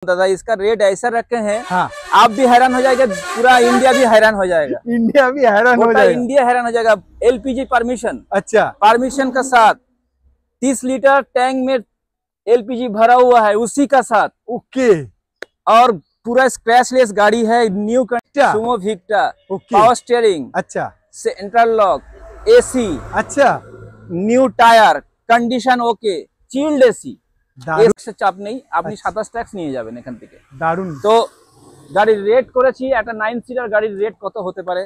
दादा इसका रेट ऐसा रखे हैं। हाँ। आप भी हैरान हो जाएगा, पूरा इंडिया भी हैरान हो जाएगा। इंडिया भी हैरान हो जाएगा। इंडिया हैरान हो जाएगा। LPG permission. अच्छा, परमिशन का साथ 30 लीटर टैंक में एलपीजी भरा हुआ है उसी का साथ। ओके। और पूरा स्क्रैचलेस गाड़ी है, न्यू सुमो विक्टा, पावर स्टीयरिंग, अच्छा, सेंट्रल लॉक, एसी, अच्छा, new tyre, condition okay, chilled AC, এর চাপ নেই। আপনি 27 ট্যাক্স নিয়ে যাবেন এখান থেকে। দারুণ। তো গাড়ির রেট করেছি, একটা 9 সিটার গাড়ির রেট কত হতে পারে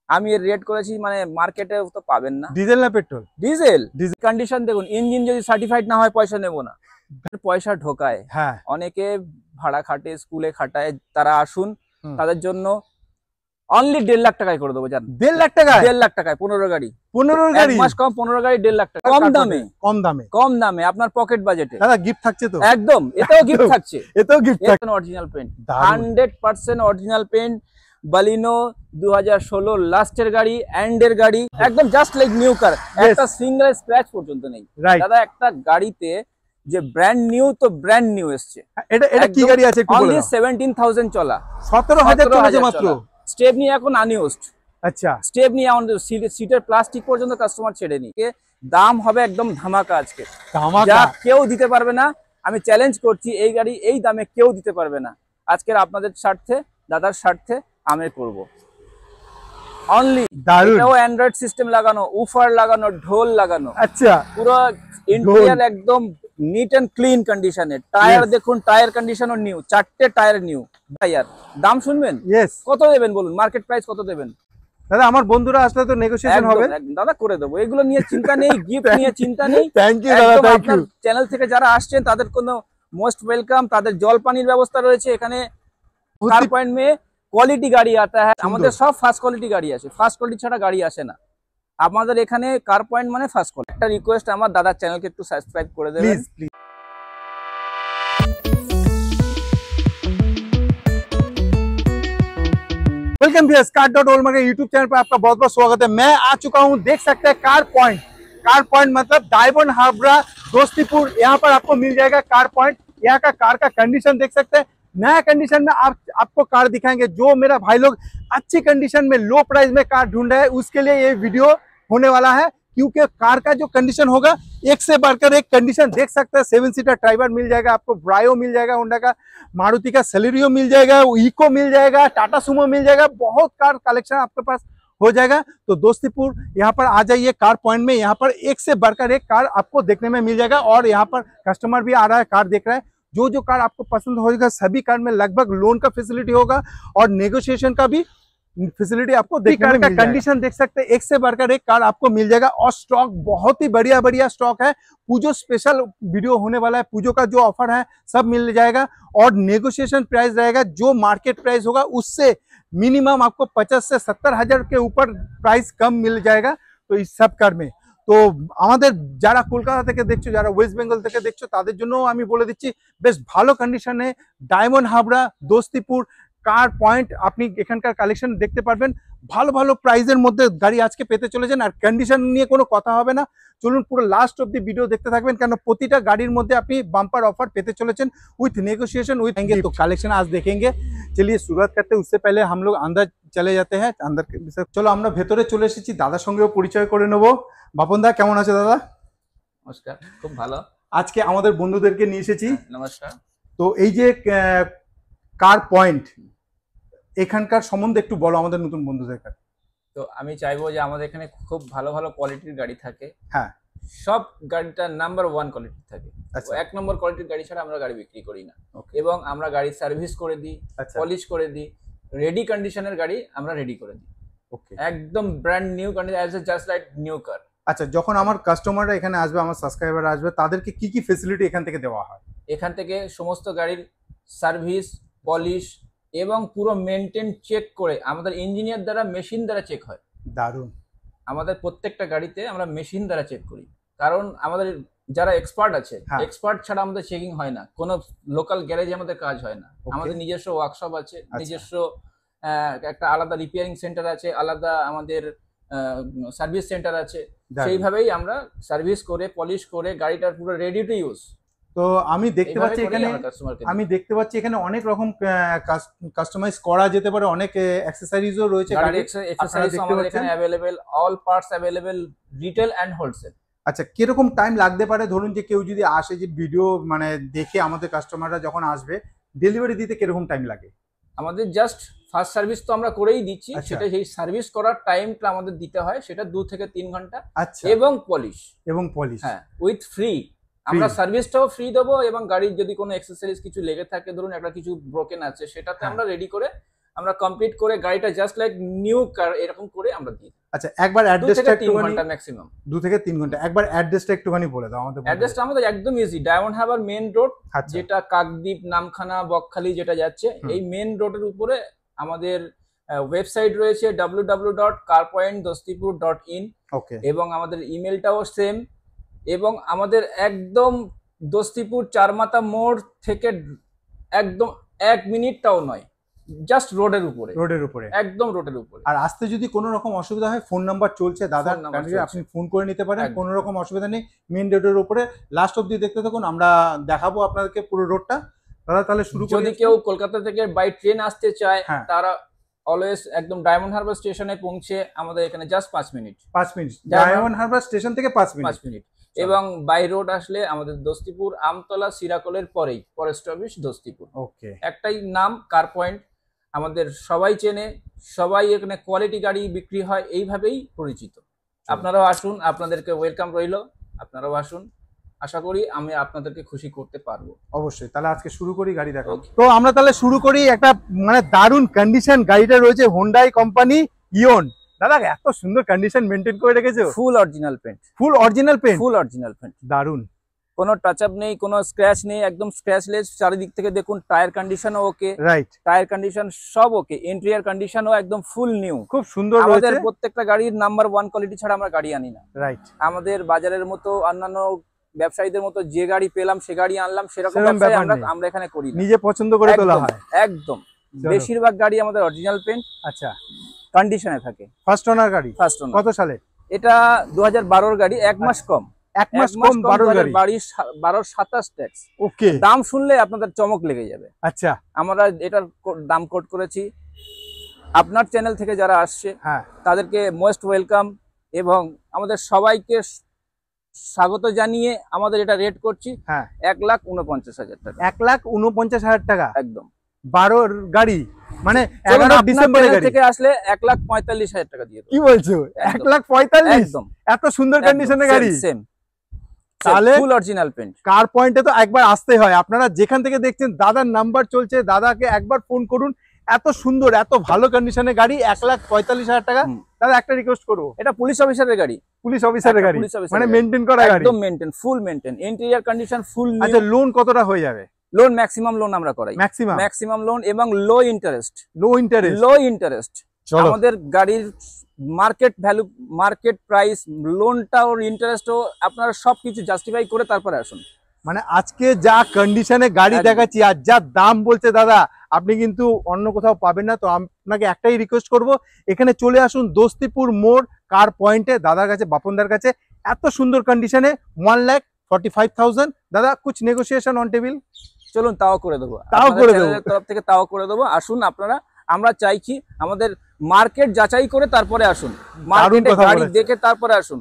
আমি এর রেট করেছি, মানে মার্কেটে তো পাবেন না। ডিজেল না পেট্রোল? ডিজেল। কন্ডিশন দেখুন, ইঞ্জিন যদি সার্টিফাইড না হয় পয়সা নেব না। পয়সা ঢোকায়, হ্যাঁ, অনেকে ভাড়া খাটে, স্কুলে খাটায়, তারা আসুন, তাদের জন্য অনলি 1.5 লাখ টাকায় করে দেবো। জান 1.5 লাখ টাকায়? 1.5 লাখ টাকায় 15 গাড়ি। 15 গাড়ি? এক মাস কম, 15 গাড়ি 1.5 লাখ টাকা। কম দামে, কম দামে, কম দামে আপনার পকেট বাজেটে। দাদা গিফট থাকছে তো? একদম, এটাও গিফট থাকছে। এটাও গিফট থাকছে। Original paint, 100% original paint. Baleno 2016 লাস্টের গাড়ি, এন্ডের গাড়ি, একদম জাস্ট লাইক নিউ কার। একটা সিঙ্গেল স্ক্র্যাচ পর্যন্ত নেই দাদা। একটা গাড়িতে যে ব্র্যান্ড নিউ, তো ব্র্যান্ড নিউ এসছে। এটা কি গাড়ি আছে একটু বলো? 17,000 চলা, 17,000 চলেছে মাত্র। স্টেপনি এখন আনইউজড। আচ্ছা, স্টেপনি আমাদের সিটের প্লাস্টিক পর্যন্ত কাস্টমার ছেড়ে নি। দাম হবে একদম ধামাকা আজকে, যা কেউ দিতে পারবে না। আমি চ্যালেঞ্জ করছি, এই গাড়ি এই দামে কেউ দিতে পারবে না। আজকের আপনাদের স্বার্থে, দাদার স্বার্থে আমি করব। অনলি এটাও অ্যান্ড্রয়েড সিস্টেম লাগানো, উফার লাগানো, ঢোল লাগানো। আচ্ছা, পুরো ইন্টেরিয়র একদম নিট এন্ড ক্লিন কন্ডিশনে। টায়ার দেখুন, টায়ার কন্ডিশনও নিউ, 4টে টায়ার নিউ। টায়ার দাম শুনবেন? কত দেবেন বলুন? মার্কেট প্রাইস কত দেবেন দাদা? আমার বন্ধুরা আসলে তো নেগোসিয়েশন হবে দাদা, করে দেবো। এগুলো নিয়ে চিন্তা নেই, গিফট নিয়ে চিন্তা নেই। থ্যাংক ইউ দাদা, থ্যাংক ইউ। চ্যানেল থেকে যারা আসছেন তাদের কোনো মোস্ট ওয়েলকাম। তাদের জল পানির ব্যবস্থা রয়েছে এখানে। কার পয়েন্ট মে কোয়ালিটি গাড়ি আতা হ্যাঁ, আমাদের সব ফার্স্ট কোয়ালিটি গাড়ি আছে। ফার্স্ট কোয়ালিটি ছাড়া গাড়ি আসে না আমাদের এখানে। কার পয়েন্ট মানে ফার্স্ট কোয়ালিটি। একটা রিকোয়েস্ট, আমার দাদার চ্যানেলকে একটু সাবস্ক্রাইব করে দেবেন প্লিজ। वेलकम भैया, car.all यूट्यूब चैनल पर आपका बहुत बहुत स्वागत है। मैं आ चुका हूं, देख सकते हैं कार पॉइंट। कार पॉइंट मतलब डायमंड हावड़ा दोस्तीपुर, यहाँ पर आपको मिल जाएगा कार पॉइंट। यहाँ का कार का कंडीशन देख सकते हैं, नया कंडीशन में आपको कार दिखाएंगे। जो मेरा भाई लोग अच्छी कंडीशन में लो प्राइस में कार ढूंढ रहे हैं, उसके लिए ये वीडियो होने वाला है। क्योंकि कार का जो कंडीशन होगा, एक से बढ़कर एक कंडीशन देख सकते हैं। 7 सीटर ड्राइवर मिल जाएगा आपको, ब्रायो मिल जाएगा, होंडा का, मारुति का सेलेरियो मिल जाएगा, इको मिल जाएगा, टाटा सुमो मिल जाएगा। बहुत कार कलेक्शन आपके पास हो जाएगा। तो दोस्तीपुर यहाँ पर आ जाइए कार पॉइंट में। यहाँ पर एक से बढ़कर एक कार आपको देखने में मिल जाएगा। और यहाँ पर कस्टमर भी आ रहा है, कार देख रहा है। जो कार आपको पसंद होगा, सभी कार में लगभग लोन का फैसिलिटी होगा और नेगोशिएशन का भी फैसिलिटी आपको देखने में मिल जाएगा। कंडीशन देख सकते हैं, एक से बढ़कर एक कार आपको मिल जाएगा। और स्टॉक बहुत ही बढ़िया स्टॉक है। पूजो स्पेशल वीडियो होने वाला है। पूजो का जो ऑफर है सब मिल जाएगा और नेगोशिएशन प्राइस रहेगा। जो मार्केट प्राइस होगा उससे मिनिमम आपको 50 से 70 हजार के ऊपर प्राइस कम मिल जाएगा। तो इस सब कार में তো আমাদের যারা কলকাতা থেকে দেখছো, যারা ওয়েস্ট বেঙ্গল থেকে দেখছো, তাদের জন্য আমি বলে দিচ্ছি বেশ ভালো কন্ডিশনে ডায়মন্ড হাবড়া দোস্তিপুর কার পয়েন্ট আপনি এখানকার কালেকশন দেখতে পারবেন। ভালো ভালো প্রাইজের মধ্যে গাড়ি আজকে পেতে চলেছেন। আর কন্ডিশন নিয়ে কোনো কথা হবে না। চলুন পুরো লাস্ট অব্দি ভিডিও দেখতে থাকবেন, কেন প্রতিটা গাড়ির মধ্যে আপনি বাম্পার অফার পেতে चलेছেন উইথ नेगोशिएशन উইথ एंगे। तो कलेक्शन आज देखेंगे। चलिए शुरुआत करते हैं। उससे पहले हम लोग अंदर चले जाते हैं। अंदर चलो আমরা ভেতরে চলে এসেছি, দাদার সঙ্গেও পরিচয় করে নেব। বাপনদা কেমন আছে দাদা? নমস্কার, খুব ভালো। আজকে আমাদের বন্ধুদেরকে নিয়ে এসেছি। নমস্কার। তো এই যে কার পয়েন্ট, এখানকার সম্বন্ধে একটু বলো আমাদের নতুন বন্ধুদের কাছে। তো আমি চাইবো যে আমাদের এখানে খুব ভালো ভালো কোয়ালিটির গাড়ি থাকে। হ্যাঁ, সব গাড়িটা নাম্বার 1 কোয়ালিটি থাকে। এক নম্বর কোয়ালিটির গাড়ি ছাড়া আমরা গাড়ি বিক্রি করি না। এবং আমরা গাড়ি সার্ভিস করে দিই, পলিশ করে দিই, রেডি কন্ডিশনের গাড়ি আমরা রেডি করে দিই। ওকে, একদম brand new condition, as just like new car. আচ্ছা, যখন আমার কাস্টমাররা এখানে আসবে, আমার সাবস্ক্রাইবার আসবে, তাদেরকে কি কি ফ্যাসিলিটি এখান থেকে দেওয়া হয়? এখান থেকে সমস্ত গাড়ির সার্ভিস, পলিশ এবং পুরো মেনটেন চেক করে আমাদের ইঞ্জিনিয়ার দ্বারা, মেশিন দ্বারা চেক হয়। দারুণ। আমাদের প্রত্যেকটা গাড়িতে আমরা মেশিন দ্বারা চেক করি, কারণ আমাদের যারা এক্সপার্ট আছে, এক্সপার্ট ছাড়া আমাদের চেকিং হয় না। কোনো লোকাল গ্যারেজে আমাদের কাজ হয় না। আমাদের নিজস্ব ওয়ার্কশপ আছে, নিজস্ব একটা আলাদা রিপেয়ারিং সেন্টার আছে, আলাদা আমাদের সার্ভিস সেন্টার আছে। সেইভাবেই আমরা সার্ভিস করে, পলিশ করে গাড়িটার পুরো রেডি টু ইউজ তো আমি দেখতে পাচ্ছি এখানে অনেক রকম কাস্টমাইজ করা যেতে পারে, অনেক অ্যাকসেসরিজও রয়েছে, গাড়ির অ্যাকসেসরিজ আমাদের এখানে available, all parts available, retail and wholesale. আচ্ছা, কিরকম টাইম লাগতে পারে? ধরুন যে কেউ যদি আসে, যে ভিডিও মানে দেখে আমাদের কাস্টমাররা যখন আসবে, ডেলিভারি দিতে কিরকম টাইম লাগে? আমাদের জাস্ট ফার্স্ট সার্ভিস তো আমরা করেই দিচ্ছি, সেটা সেই সার্ভিস করার টাইমটা আমাদের দিতে হয়, সেটা 2 থেকে 3 ঘন্টা। আচ্ছা, এবং পলিশ হ্যাঁ, উইথ ফ্রি। আমরা সার্ভিসটাও ফ্রি দেবো, এবং গাড়ির যদি কোনো অ্যাকসেসরিজ কিছু লেগে থাকে, ধরুন একটা কিছু ব্রোকেন আছে, সেটাতে আমরা রেডি করে আমরা কমপ্লিট করে গাড়িটা জাস্ট লাইক নিউ কার এরকম করে আমরা দিই। আচ্ছা, একবার অ্যাড্রেসটা একটুখানি, 2 থেকে 3 ঘন্টা ম্যাক্সিমাম। 2 থেকে 3 ঘন্টা। একবার অ্যাড্রেসটা একটুখানি বলে দাও আমাদের। অ্যাড্রেসটা আমাদের একদম easy, diamond Harbour main road, যেটা কাকদ্বীপ, নামখানা, বকখালি যেটা যাচ্ছে, এই মেইন রোডের উপরে আমাদের ওয়েবসাইট রয়েছে www.carpointdostipur.in। ওকে। এবং আমাদের ইমেলটাও সেম। এবং আমাদের একদম দোস্তিপুর চারমাথা মোড় থেকে একদম 1 মিনিটটাও নয়, জাস্ট রোডের উপরে, একদম রোডের উপরে। আর আসতে যদি কোনো রকম অসুবিধা হয়, ফোন নাম্বার চলছে দাদা, আপনি ফোন করে নিতে পারেন, কোনো রকম অসুবিধা নেই। মেইন রোডের উপরে লাস্ট অবধি দেখতে থাকুন, আমরা দেখাবো আপনাদেরকে পুরো রোডটা। দাদা তাহলে শুরু করি। যদি কেউ কলকাতা থেকে বাই ট্রেন আসতে চায়, তারা অলওয়েজ একদম ডায়মন্ড হারবার স্টেশনে পৌঁছে আমাদের এখানে just 5 minute. Diamond Harbour station থেকে 5 মিনিট। এবং বাই রোড আসলে আমাদের দোস্তিপুর আমতলা সিরাকলের পরেই ফরেস্ট অফিস দোস্তিপুর। ওকে, একটাই নাম, কার পয়েন্ট। আমাদের সবাই চেনে, সবাই এখানে কোয়ালিটি গাড়ি বিক্রি হয়, এইভাবেই পরিচিত। আপনারাও আসুন, আপনাদেরকে ওয়েলকাম রইল, আপনারাও আসুন। আশা করি আমি আপনাদেরকে খুশি করতে পারবো। অবশ্যই। তাহলে আজকে শুরু করি গাড়ি দেখাবো। তো আমরা তাহলে শুরু করি। একটা মানে দারুণ কন্ডিশন গাড়িটা রয়েছে, হোন্ডাই কোম্পানি ইয়ন। দাদা এত সুন্দর কন্ডিশন মেনটেন করে রেখেছো। ফুল অরিজিনাল পেন্ট, দারুণ, কোনো টাচ আপ নেই, কোনো স্ক্র্যাচ নেই, একদম স্ক্র্যাচলেস। চারিদিক থেকে দেখুন, টায়ার কন্ডিশনও ওকে, রাইট, টায়ার কন্ডিশন সব ওকে, ইন্টেরিয়র কন্ডিশনও একদম ফুল নিউ, খুব সুন্দর রয়েছে। আমাদের প্রত্যেকটা গাড়ির নাম্বার 1 কোয়ালিটি ছাড়া আমরা গাড়ি আনি না, রাইট। আমাদের বাজারের মতো অন্যান্য ব্যবসায়ীদের মতো যে গাড়ি পেলাম সে গাড়ি আনলাম সেরকম ব্যবসা আমরা এখানে করি না, নিজে পছন্দ করে তোলা হয় একদম। বেশিরভাগ গাড়ি আমাদের অরিজিনাল পেন্ট, আচ্ছা, কন্ডিশনে থাকে। ফার্স্ট ওনার গাড়ি, কত সালে? এটা 2012 গাড়ি, 1 মাস কম, 12 গাড়ি, 27 ট্যাক্স। ওকে, দাম শুনলে আপনাদের চমক লেগে যাবে। আচ্ছা, আমরা এটার দাম কোট করেছি। আপনার চ্যানেল থেকে যারা আসছে তাদেরকে মোস্ট ওয়েলকাম, এবং আমাদের সবাইকে স্বাগত জানিয়ে আমাদের এটা রেট করছি 1,49,000 টাকা। 1,49,000 টাকা একদম। 12 গাড়ি, মানে 11 ডিসেম্বরের গাড়ি থেকে আসলে 1,45,000 টাকা দিয়ে দেব। কি বলছো? 1,45,000? একদম, এত সুন্দর কন্ডিশনের গাড়ি, সেম। তাহলে ফুল অরিজিনাল পেন্ট। কার পয়েন্টে তো একবার আসতে হয়। আপনারা যেখান থেকে দেখছেন, দাদার নাম্বার চলছে, দাদাকে একবার ফোন করুন। এত সুন্দর, এত ভালো কন্ডিশনের গাড়ি, 1,45,000 টাকা। দাদা একটা রিকোয়েস্ট করবো, এটা পুলিশ অফিসারের গাড়ি, মানে মেইনটেইন করা গাড়ি, একদম maintain, full maintain, interior condition full new. আচ্ছা, লোন কতটা হয়ে যাবে? লোন ম্যাক্সিমাম লোন আমরা করাই, ম্যাক্সিমাম লোন, এবং লো ইন্টারেস্ট। আমাদের গাড়ির মার্কেট ভ্যালু, মার্কেট প্রাইস, লোনটা ওর ইন্টারেস্টও আপনারা সবকিছু জাস্টিফাই করে তারপরে আসুন। মানে আজকে যা কন্ডিশনে গাড়ি দেখাচ্ছি আর যা দাম বলছে দাদা, আপনি কিন্তু অন্য কোথাও পাবেন না। তো আপনাকে একটাই রিকোয়েস্ট করব, এখানে চলে আসুন দোস্তিপুর মোড় কার পয়েন্টে, দাদার কাছে, বাপনদার কাছে। এত সুন্দর কন্ডিশনে 1,45,000। দাদা কুছ নেগোসিয়েশন অন টেবিল? চলুন তাও করে দেবো, তরফ থেকে তাও করে দেবো। আসুন আপনারা, আমরা চাইছি আমাদের মার্কেট যাচাই করে তারপরে আসুন, মার্কেটে গাড়ি দেখে তারপরে আসুন।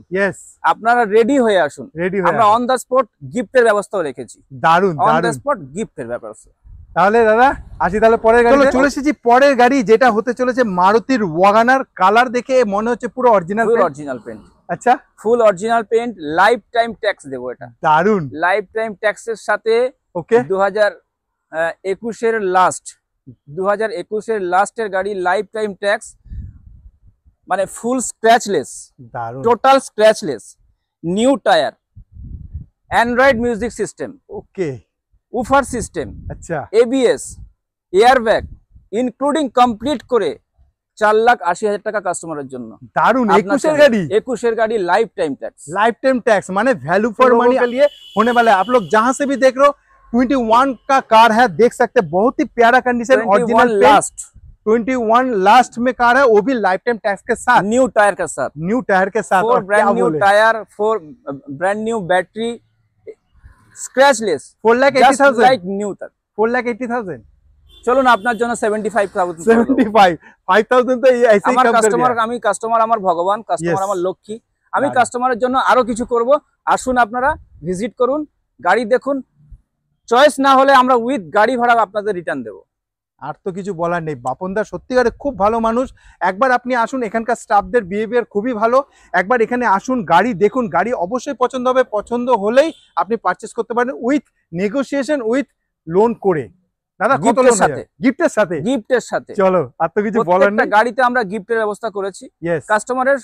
আপনারা রেডি হয়ে আসুন, আমরা অন দা স্পট গিফটের ব্যবস্থাও রেখেছি। দারুন, অন দা স্পট গিফটের ব্যবস্থা। তাহলে দাদা আসি, তাহলে পরের গাড়ি চলে এসেছি। পরের গাড়ি যেটা হতে চলেছে মারুতির ওয়াগনার। কালার দেখে মনে হচ্ছে পুরো অরিজিনাল পেন্ট। আচ্ছা, full original paint, life time tax দেবো এটা। দারুন, লাইফ টাইম ট্যাক্সের সাথে ওকে। 2021 এর লাস্টের গাড়ি, লাইফ টাইম ট্যাক্স, মানে full scratchless, total scratchless, new tyre, android music system, okay, woofer system, আচ্ছা, এবিএস, এয়ারব্যাগ ইনক্লুডিং কমপ্লিট করে 4,80,000 টাকা কাস্টমারের জন্য। दारुण। 21 गाड़ी लाइफ टाइम टैक्स माने वैल्यू फॉर मनी के लिए होने वाला है। आप लोग जहां से भी देख रहे हो, 21 का कार है, देख सकते हैं, बहुत ही प्यारा कंडीशन, ओरिजिनल लास्ट 21 लास्ट में कार है, वो भी लाइफ टाइम टैक्स के साथ, न्यू टायर के साथ, 4 brand new tyre, 4 brand new battery, scratchless 4,80,000 like new. 4,80,000 চলুন আপনার জন্য 75,000। 5,000 তো ऐसे ही আমার कम कर কাস্টমার, दिया। আমি কাস্টমার আমার ভগবান, কাস্টমার Yes. আমার লক্ষ্মী। আমি দারুণ। কাস্টমারের জন্য আরো কিছু করব। আসুন আপনারা ভিজিট করুন, গাড়ি দেখুন, চয়েস না হলে আমরা উইথ গাড়ি ভাড়া আপনাদের রিটার্ন দেবো। আর তো কিছু বলার নেই, বাপনদা সত্যিকারে খুব ভালো মানুষ। একবার আপনি আসুন, এখানকার স্টাফদের বিহেভিয়ার খুবই ভালো। একবার এখানে আসুন, গাড়ি দেখুন, গাড়ি অবশ্যই পছন্দ হবে। পছন্দ হলেই আপনি পারচেস করতে পারেন উইথ নেগোসিয়েশন, উইথ লোন করে। দাদা কত গিফটের লোন সাথে, গিফটের সাথে? গিফটের সাথে। চলো, আর তো কিছু বলার প্রত্যেকটা নেই। গাড়িতে আমরা গিফটের ব্যবস্থা করেছি ইয়েস, কাস্টমারের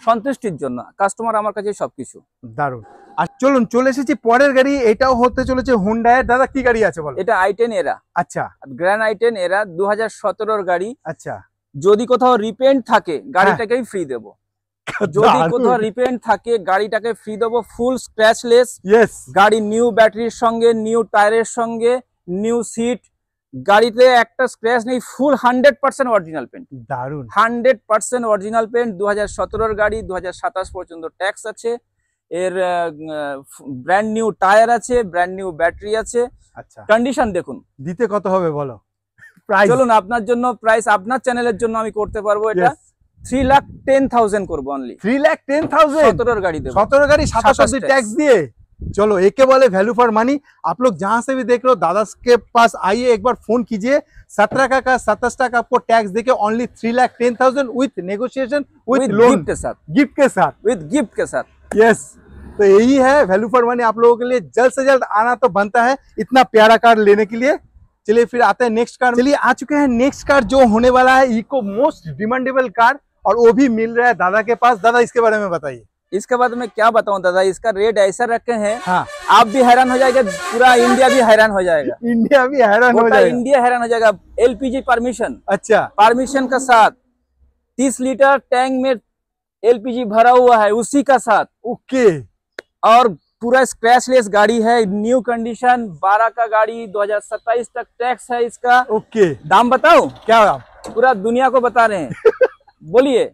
সন্তুষ্টির জন্য। কাস্টমার আমার কাছে সবকিছু। দারুন। আর চলুন, চলে এসেছি পরের গাড়ি। এটাও হতে চলেছে হুন্ডাই। দাদা কি গাড়ি আছে বলো? এটা i10 এরা, আচ্ছা গ্র্যান্ড i10 এরা 2017 গাড়ি। আচ্ছা, যদি কোথাও রিপেন্ট থাকে গাড়িটাকেই ফ্রি দেবো। যদি কোথাও রিপেন্ট থাকে গাড়িটাকে ফ্রি দেবো, ফুল স্ক্র্যাচলেস। ইয়েস, গাড়ি নিউ ব্যাটারির সঙ্গে, নিউ টায়ারের সঙ্গে, নিউ সিট। গাড়িতে একটা স্ক্র্যাচ নেই, ফুল 100% অরিজিনাল পেন্ট। দারুন। 100% অরিজিনাল পেন্ট। 2017 গাড়ি, 2027 পর্যন্ত ট্যাক্স আছে। এর ব্র্যান্ড নিউ টায়ার আছে, ব্র্যান্ড নিউ ব্যাটারি আছে। আচ্ছা, কন্ডিশন দেখুন। দিতে কত হবে বলো প্রাইস? চলুন আপনার জন্য প্রাইস, আপনার চ্যানেলের জন্য আমি করতে পারবো এটা 3,10,000 করবো অনলি। 3,10,000 17 গাড়ি দেবো। 17 गाड़ी 27 टैक्स। टैक्स दिए। चलो, एक के बोले वैल्यू फॉर मनी। आप लोग जहां से भी देख रहे हो, दादा के पास आइए, एक बार फोन कीजिए। 17 का 27 का आपको टैक्स देके only 3,10,000 with negotiation, with loan, gift के साथ, गिफ्ट के साथ। विद गिफ्ट के साथ। यस, तो यही है वैल्यू फॉर मनी। आप लोगों के लिए जल्द से जल्द आना तो बनता है इतना प्यारा कार लेने के लिए। चलिए फिर आते हैं नेक्स्ट कार। चलिए आ चुके हैं नेक्स्ट कार, जो होने वाला है इको मोस्ट डिमांडेबल कार, और वो भी मिल रहा है दादा के पास। दादा इसके बारे में बताइए। इसके बाद मैं क्या बताऊं दादा, इसका रेट ऐसा रखे हैं, हाँ, आप भी हैरान हो जाएगा, पूरा इंडिया भी हैरान हो जाएगा। इंडिया भी हैरान हो पूरा जाएगा। इंडिया हैरान हो जाएगा। एलपीजी परमिशन, अच्छा, परमिशन का साथ 30 लीटर टैंक में एलपीजी भरा हुआ है उसी का साथ। ओके। और पूरा स्क्रैचलेस गाड़ी है, न्यू कंडीशन, 12 का गाड़ी, 2027 तक टैक्स है इसका। ओके, दाम बताओ, क्या पूरा दुनिया को बता रहे हैं। बोलिए,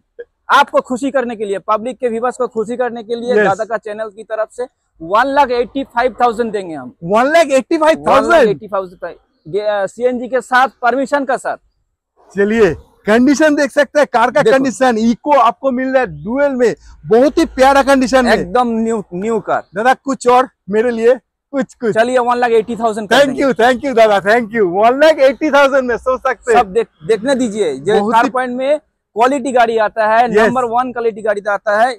आपको खुशी करने के लिए, पब्लिक के व्यूअर्स को खुशी करने के लिए Yes. दादा का चैनल की तरफ से 1,85,000 देंगे हम। 1,85,000। 1,85,000 सीएनजी के साथ, परमिशन का साथ। चलिए, कंडीशन देख सकते हैं कार का। देखो। कंडीशन इको आपको मिल रहा है डुअल में, बहुत ही प्यारा कंडीशन में। एकदम न्यू कार। दादा कुछ और मेरे लिए, कुछ चलिए 1,80,000 थैंक यू दादा, थैंक यू। 1,80,000 में सोच सकते हैं। सब देखने दीजिए। जो बहुत कार ही- पॉइंट में क्वालिटी गाड़ी आता है, Yes. नंबर 1 क्वालिटी गाड़ी आता है,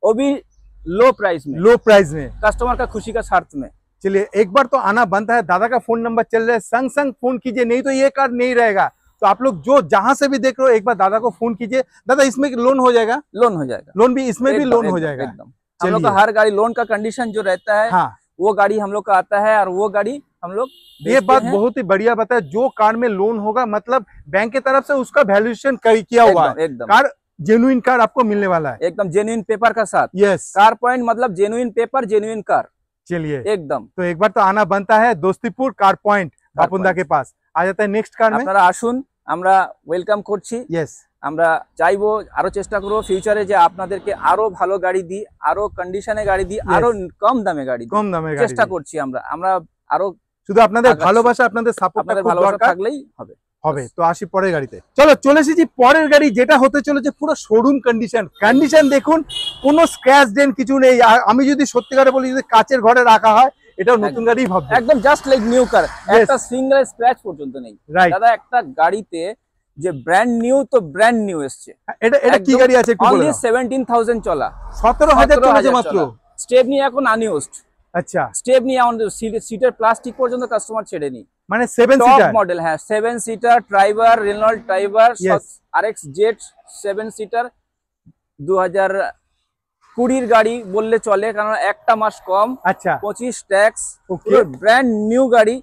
वो भी लो प्राइस में, लो प्राइस में। कस्टमर का खुशी का स्वार्थ में। चलिए, एक बार तो आना बनता है। दादा का फोन नंबर चल रहा है, संग संग फोन कीजिए, नहीं तो ये कार नहीं रहेगा। तो आप लोग जो जहां से भी देख रहे हो, एक बार दादा को फोन कीजिए। दादा इसमें लोन हो जाएगा? लोन हो जाएगा, लोन भी इसमें भी एकदम, लोन हो एकदम, जाएगा। एकदम। हम लोग का चलिए। हर गाड़ी लोन का कंडीशन जो रहता है, हाँ, वो गाड़ी हम लोग का आता है, और वो गाड़ी हम लोग ये बेचते बात हैं। बहुत ही बढ़िया बताया। जो कार में लोन होगा, मतलब बैंक की तरफ से उसका वैल्यूएशन किया हुआ एकदम, है। एकदम, कार जेन्युइन कार आपको मिलने वाला है। एकदम जेन्युइन पेपर का साथ। यस, कार पॉइंट मतलब जेन्युइन पेपर, जेन्युइन कार, चलिए, एकदम। तो एक बार तो आना बनता है दोस्तीपुर कार पॉइंट बापुंदा point। के पास। आ जाता है नेक्स्ट कार में। আপনারা আসুন, আমরা ওয়েলকাম করছি। यस, আমরা চাইবো, আরো চেষ্টা করবো ফিউচারে যে আপনাদেরকে আরো ভালো গাড়ি দিই, আরো কন্ডিশনে গাড়ি দিই, Yes. আরো কম দামে গাড়ি দিই। কম দামে চেষ্টা গাড়ি। করছি আমরা আরো, শুধু আপনাদের আগাচ্ছি। ভালোবাসা, আপনাদের সাপোর্টটা আপনাদের খুব ভালোবাসা দরকার থাকলেই হবে। হবে। তো আসি পরের গাড়িতে। চলো, চলে এসেছি পরের গাড়ি, যেটা হতে চলেছে পুরো শোরুম কন্ডিশন। কন্ডিশন দেখুন, কোনো স্ক্র্যাচ ডেন্ট কিছু নেই। আর আমি যদি সত্যিকারে বলি, যদি কাচের ঘরে রাখা হয়, এটাও নতুন গাড়ি ভাববে। একদম জাস্ট লাইক নিউ কার, একটা সিঙ্গেল স্ক্র্যাচ পর্যন্ত নেই। রাইট, দাদা একটা গাড়িতে যে ব্র্যান্ড নিউ, তো ব্র্যান্ড নিউ এসছে। এটা কি একদম গাড়ি আছে একটু বলে অনলি দাও। 17,000 চলা, 17,000 চলেছে মাত্র। স্টেপনি এখন আনইউজড, আচ্ছা, স্টেপনি সিটের প্লাস্টিক পর্যন্ত কাস্টমার ছেড়েনি। মানে 7 টপ সিটার মডেল, হ্যাঁ 7 seater driver, Reynold driver, Yes. RX jet 7 seater, 2020 গাড়ি বললে চলে, কারণ একটা মাস কম, আচ্ছা, 25 ট্যাক্স, ওকে, ব্র্যান্ড নিউ গাড়ি।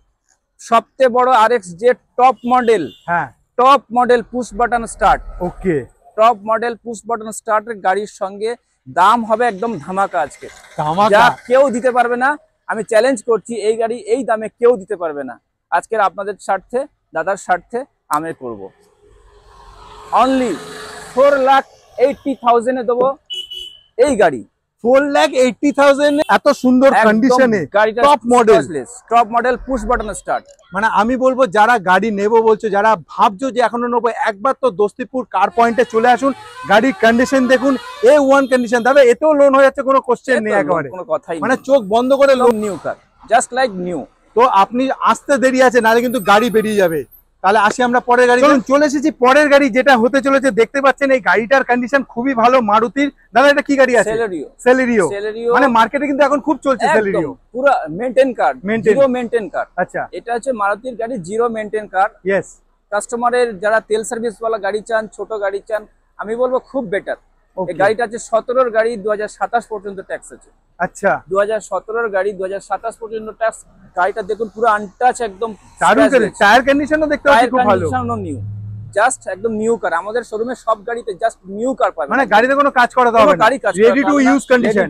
সবচেয়ে বড় RX জেট টপ মডেল, হ্যাঁ, top model push button start, okay, top model push button স্টার্টের গাড়ির সঙ্গে দাম হবে একদম ধামাকা আজকে, যা ধামাকা। কেউ দিতে পারবে না। আমি চ্যালেঞ্জ করছি, এই গাড়ি এই দামে কেউ দিতে পারবে না। আজকের আপনাদের স্বার্থে, দাদার স্বার্থে আমি করব। অনলি 4,80,000 দেবো এই গাড়ি। 4,80,000 এত সুন্দর কন্ডিশনে top model push button start. মানে আমি বলবো যারা গাড়ি নেবো বলছো, যারা ভাবছো যে এখনো নেবো, একবার তো দোস্তিপুর কার পয়েন্টে চলে আসুন। গাড়ির কন্ডিশন দেখুন, A1 কন্ডিশন। দাদা এতেও লোন হয়ে যাচ্ছে, কোনো কোশ্চেন নেই একেবারে, কোনো কথাই মানে চোখ বন্ধ করে loan. New car, just like new. তো আপনি আসতে দেরি আছে, নাহলে কিন্তু গাড়ি বেরিয়ে যাবে। তাহলে আসি আমরা পরের গাড়ি। চলে এসেছি পরের গাড়ি, যেটা হতে চলেছে। দেখতে পাচ্ছেন এই গাড়িটার কন্ডিশন খুবই ভালো, মারুতির। দাদা এটা কি গাড়ি আছে? সেলেরিও। মানে মার্কেটে কিন্তু এখন খুব চলছে সেলেরিও, পুরো মেইনটেইন কার, জিরো মেইনটেইন কার। আচ্ছা, এটা হচ্ছে মারুতির গাড়ি, জিরো মেইনটেইন কার। ইয়েস। কাস্টমারের যারা তেল সার্ভিস ওয়ালা গাড়ি চান, ছোট গাড়ি চান, আমি বলবো খুব বেটার। এই গাড়িটা আছে 17 গাড়ি, 2027 পর্যন্ত ট্যাক্স আছে। আচ্ছা, 2017 গাড়ি, 2027 পর্যন্ত ট্যাক্স। গাড়িটা দেখুন পুরো আনটাচ, একদম টায়ার কন্ডিশনও দেখতে পাচ্ছি খুব ভালো, নিউ, জাস্ট একদম নিউ কার। আমাদের শোরুমে সব গাড়িতে জাস্ট নিউ কার পাবেন, মানে গাড়িতে কোনো কাজ করাতে হবে না, ready to use condition.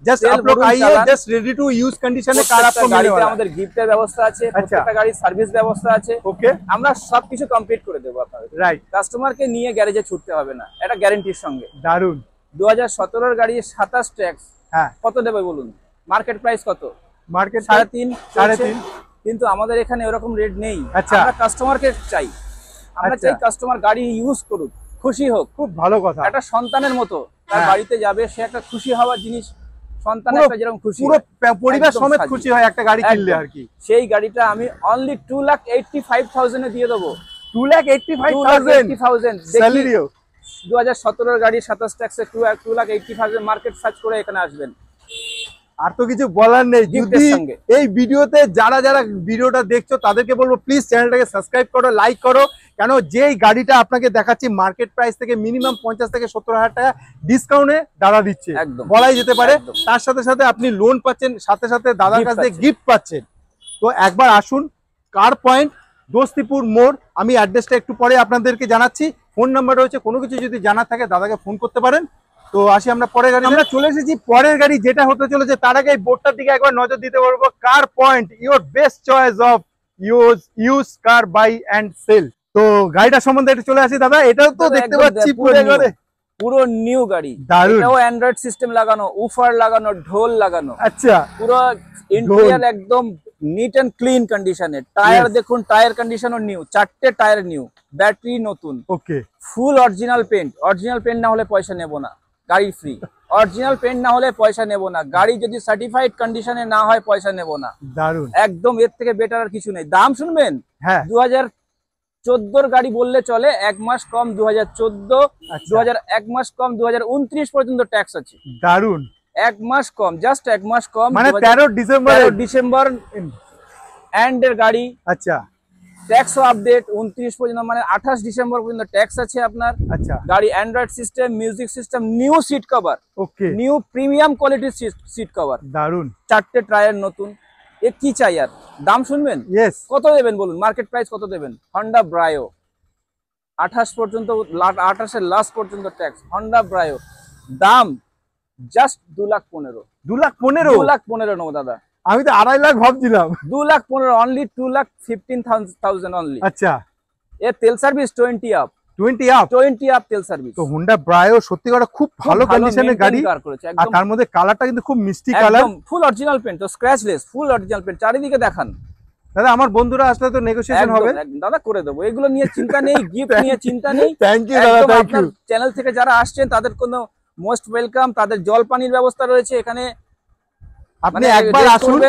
Just आप लोग आइए, জাস্ট রেডি টু ইউজ কন্ডিশনে কার आपको मिलने वाला है। আমাদের গিফটের ব্যবস্থা আছে, প্রত্যেকটা গাড়ির সার্ভিস ব্যবস্থা আছে। ওকে, আমরা সবকিছু কমপ্লিট করে দেব আপনাদের। রাইট, কাস্টমারকে নিয়ে গ্যারেজে ছুটতে হবে না, এটা গ্যারান্টির সঙ্গে। দারুন। 2017 গাড়ি, 27 ট্যাক্স। হ্যাঁ, কত দেবে বলুন? মার্কেট প্রাইস কত? মার্কেট 3.5। কিন্তু আমাদের এখানে এরকম রেট নেই। আমরা কাস্টমারকে চাই, আমরা চাই কাস্টমার গাড়ি ইউজ করুক, খুশি হোক। খুব ভালো কথা। একটা সন্তানের মতো তার বাড়িতে যাবে, সে একটা খুশি হওয়ার জিনিস। সন্তান একটা যেরকম খুশি, পুরো পরিবার সমেত খুশি হয় একটা গাড়ি কিনলে আর কি। সেই গাড়িটা আমি অনলি 2,85,000 এ দিয়ে দেবো। 2,85,000 সেলেরিও। 2017 গাড়ি, 27 ট্যাক্সে 2,85,000। মার্কেট সার্চ করে এখানে আসবেন। আর তো কিছু বলার নেই। যদি এই ভিডিওতে যারা যারা ভিডিওটা দেখছো তাদেরকে বলবো প্লিজ চ্যানেলটাকে সাবস্ক্রাইব করো, লাইক করো। কেন যেই গাড়িটা আপনাকে দেখাচ্ছি মার্কেট প্রাইস থেকে মিনিমাম 50 থেকে 70,000 টাকা ডিসকাউন্টে দাদা দিচ্ছে, বলাই যেতে পারে। তার সাথে সাথে আপনি লোন পাচ্ছেন, সাথে সাথে দাদার কাছ থেকে গিফট পাচ্ছেন। তো একবার আসুন কার পয়েন্ট, দোস্তিপুর মোড়। আমি অ্যাড্রেসটা একটু পরে আপনাদেরকে জানাচ্ছি। ফোন নাম্বার রয়েছে, কোনো কিছু যদি জানার থাকে দাদাকে ফোন করতে পারেন। তো আসি আমরা পরের গাড়ি। আমরা চলে এসেছি পরের গাড়ি, যেটা হতে চলেছে। তার আগে এই বোর্ডটার দিকে একবার নজর দিতে পারবো। Car point, your best choice of used car buy and sell. তো গাড়িটা সম্বন্ধে একটু চলে আসি দাদা। এটাও তো দেখতে পাচ্ছি পুরো নিউ গাড়ি, এটাও অ্যান্ড্রয়েড সিস্টেম লাগানো, উফার লাগানো, ঢোল লাগানো। আচ্ছা, পুরো ইন্টেরিয়র একদম নিট এন্ড ক্লিন কন্ডিশনে। টায়ার দেখুন, টায়ার কন্ডিশনও নিউ, 4টে টায়ার নিউ, ব্যাটারি নতুন। Okay, full original paint. Original paint না হলে পয়সা নেব না, গাড়ি ফ্রি। অরিজিনাল পেন্ট না হলে পয়সা নেব না, গাড়ি যদি সার্টিফাইড কন্ডিশনে না হয় পয়সা নেব না। দারুন, একদম এর থেকে বেটার আর কিছু নেই। দাম শুনবেন? হ্যাঁ, 2014 গাড়ি বললে চলে, 1 মাস কম 2014, 1 মাস কম 2029 পর্যন্ত ট্যাক্স আছে। দারুন, 1 মাস কম, জাস্ট 1 মাস কম, মানে 13 ডিসেম্বর এন্ড এর গাড়ি। আচ্ছা, ট্যাক্সও আপডেট 29 পর্যন্ত, মানে 28 ডিসেম্বর পর্যন্ত ট্যাক্স আছে আপনার। আচ্ছা, গাড়ি android system, music system, new seat cover. Okay, new premium কোয়ালিটির সিট কভার। দারুন, 4টে টায়ার নতুন। এ কি চাই আর? দাম শুনবেন? ইয়েস। কত দেবেন বলুন? মার্কেট প্রাইস কত দেবেন? হন্ডা ব্রায়ো 28 পর্যন্ত, 28 এর লাস্ট পর্যন্ত ট্যাক্স। হন্ডা ব্রায়ো দাম জাস্ট 2,15,000। 2,15,000 নেবো দাদা। আমি তো 2.5 লাখ ভাবছিলাম। 2,15,000 অনলি, 2,15,000 অনলি। আচ্ছা, এর তেল সার্ভিস 20 আপ তেল সার্ভিস। তো হোন্ডা ব্রায়ো সত্যি কথা খুব ভালো কন্ডিশনের গাড়ি, আর তার মধ্যে কালারটা কিন্তু খুব মিষ্টি কালার, ফুল অরিজিনাল পেন্ট, তো স্ক্র্যাচলেস, ফুল অরিজিনাল পেন্ট। চারিদিকে দেখান দাদা। আমার বন্ধুরা আসলে তো নেগোসিয়েশন হবে দাদা, করে দেবো। এগুলো নিয়ে চিন্তা নেই, গিফট নিয়ে চিন্তা নেই। থ্যাংক ইউ দাদা, থ্যাংক ইউ। চ্যানেল থেকে যারা আসছেন তাদের কোনো মোস্ট ওয়েলকাম। তাদের জল পানির ব্যবস্থা রয়েছে এখানে, আপনি একবার আসুন।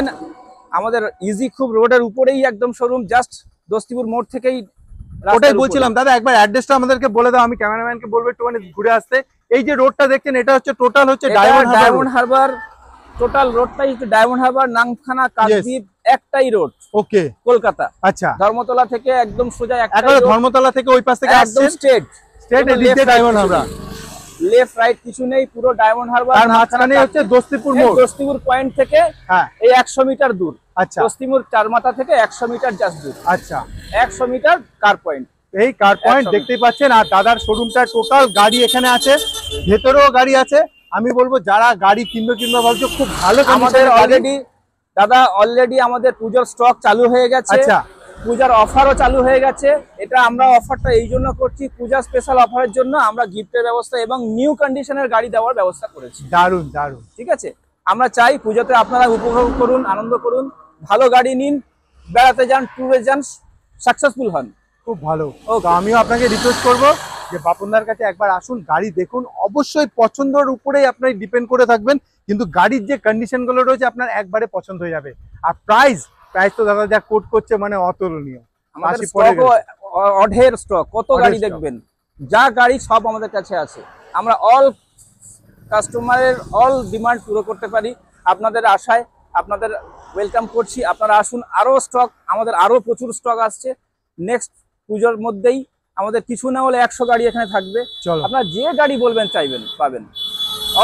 আমাদের ইজি খুব রোডের উপরেই একদম শোরুম, জাস্ট দোস্তিপুর মোড় থেকেই। ওটাই বলছিলাম দাদা, একবার অ্যাড্রেসটা আমাদেরকে বলে দাও। আমি ক্যামেরাম্যানকে বলবো একটুখানি ঘুরে আসতে। এই যে রোডটা দেখছেন, এটা হচ্ছে টোটাল হচ্ছে ডায়মন্ড হারবার। টোটাল রোডটাই হচ্ছে ডায়মন্ড হারবার, নামখানা, কাকদ্বীপ, একটাই রোড। ওকে, কলকাতা। আচ্ছা, ধর্মতলা থেকে একদম সোজা, ধর্মতলা থেকে ওই পাশ থেকে একদম স্ট্রেট এদিকে ডায়মন্ড হারবার, লেফট রাইট কিছু নেই, পুরো ডায়মন্ড হারবার। তার মাঝখানে হচ্ছে দোস্তিপুর মোড়। দোস্তিপুর পয়েন্ট থেকে এই 100 মিটার দূর। আচ্ছা, দোস্তিপুর চারমাথা থেকে 100 মিটার জাস্ট দূর। আচ্ছা, 100 মিটার কার পয়েন্ট। এই কার পয়েন্ট দেখতেই পাচ্ছেন। আর দাদার শোরুমটা টোটাল গাড়ি এখানে আছে, ভেতরেও গাড়ি আছে। আমি বলবো যারা গাড়ি কিনবে ভাবছো, খুব ভালো। আমাদের অলরেডি দাদা, অলরেডি আমাদের পুজোর স্টক চালু হয়ে গেছে। আচ্ছা, পূজার অফারও চালু হয়ে গেছে। এটা আমরা অফারটা এই জন্য করছি, পূজা স্পেশাল অফারের জন্য আমরা গিফটের ব্যবস্থা এবং নিউ কন্ডিশনের গাড়ি দেওয়ার ব্যবস্থা করেছি। দারুন দারুন। ঠিক আছে, আমরা চাই পুজোতে আপনারা উপভোগ করুন, আনন্দ করুন, ভালো গাড়ি নিন, বেড়াতে যান, ট্যুরে যান, সাকসেসফুল হন। খুব ভালো। তো আমিও আপনাকে রিকোয়েস্ট করব যে বাপনদার কাছে একবার আসুন, গাড়ি দেখুন, অবশ্যই পছন্দের উপরেই আপনার ডিপেন্ড করে থাকবেন, কিন্তু গাড়ির যে কন্ডিশন গুলো রয়েছে আপনার একবারে পছন্দ হয়ে যাবে। আর প্রাইস তো দাদা যা কোট করছে মানে অতুলনীয়। আমাদের স্টক অঢের স্টক, কত গাড়ি দেখবেন, যা গাড়ি সব আমাদের কাছে আছে। আমরা অল কাস্টমারের অল ডিমান্ড পুরো করতে পারি। আপনাদের আশায় আপনাদের ওয়েলকাম করছি, আপনারা আসুন। আরো স্টক আমাদের, আরো প্রচুর স্টক আসছে। নেক্সট পুজোর মধ্যেই আমাদের কিছু না হলে 100 গাড়ি এখানে থাকবে। আপনারা যে গাড়ি বলবেন চাইবেন পাবেন,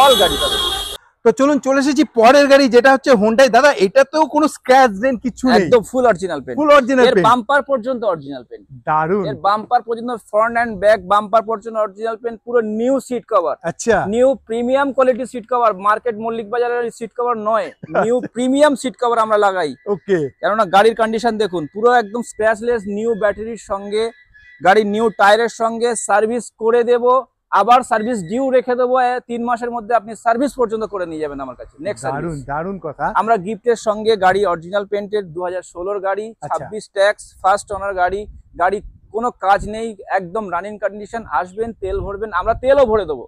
অল গাড়ি পাবেন। তো চলুন চলে এসেছি পরের গাড়ি, যেটা হচ্ছে হোন্ডাই। দাদা এটাতেও কোনো স্ক্র্যাচ নেই, কিছু নেই, একদম full original paint, full original paint, এর বাম্পার পর্যন্ত অরিজিনাল পেন্ট। দারুন। এর বাম্পার পর্যন্ত, ফ্রন্ট এন্ড ব্যাক বাম্পার পর্যন্ত অরিজিনাল পেন্ট, পুরো নিউ সিট কভার। আচ্ছা, new premium quality seat cover, market Mallick বাজারের সিট কভার নয়, নিউ প্রিমিয়াম সিট কভার আমরা লাগাই। ওকে, কেননা গাড়ির কন্ডিশন দেখুন, পুরো একদম স্ক্র্যাচলেস, নিউ ব্যাটারির সঙ্গে, গাড়ির নিউ টায়ারের সঙ্গে সার্ভিস করে দেব, আবার সার্ভিস ডিউ রেখে দেবো। 3 মাসের মধ্যে আপনি সার্ভিস পর্যন্ত করে নিয়ে যাবেন আমার কাছে। নেক্সট দারুন দারুন কথা। আমরা গিফটের সঙ্গে গাড়ি অরিজিনাল পেন্টের 2016 গাড়ি, 26 ট্যাক্স, ফার্স্ট ওনার গাড়ি, গাড়ি কোনো কাজ নেই, একদম রানিং কন্ডিশন। আসবেন, তেল ভরবেন, আমরা তেলও ভরে দেবো,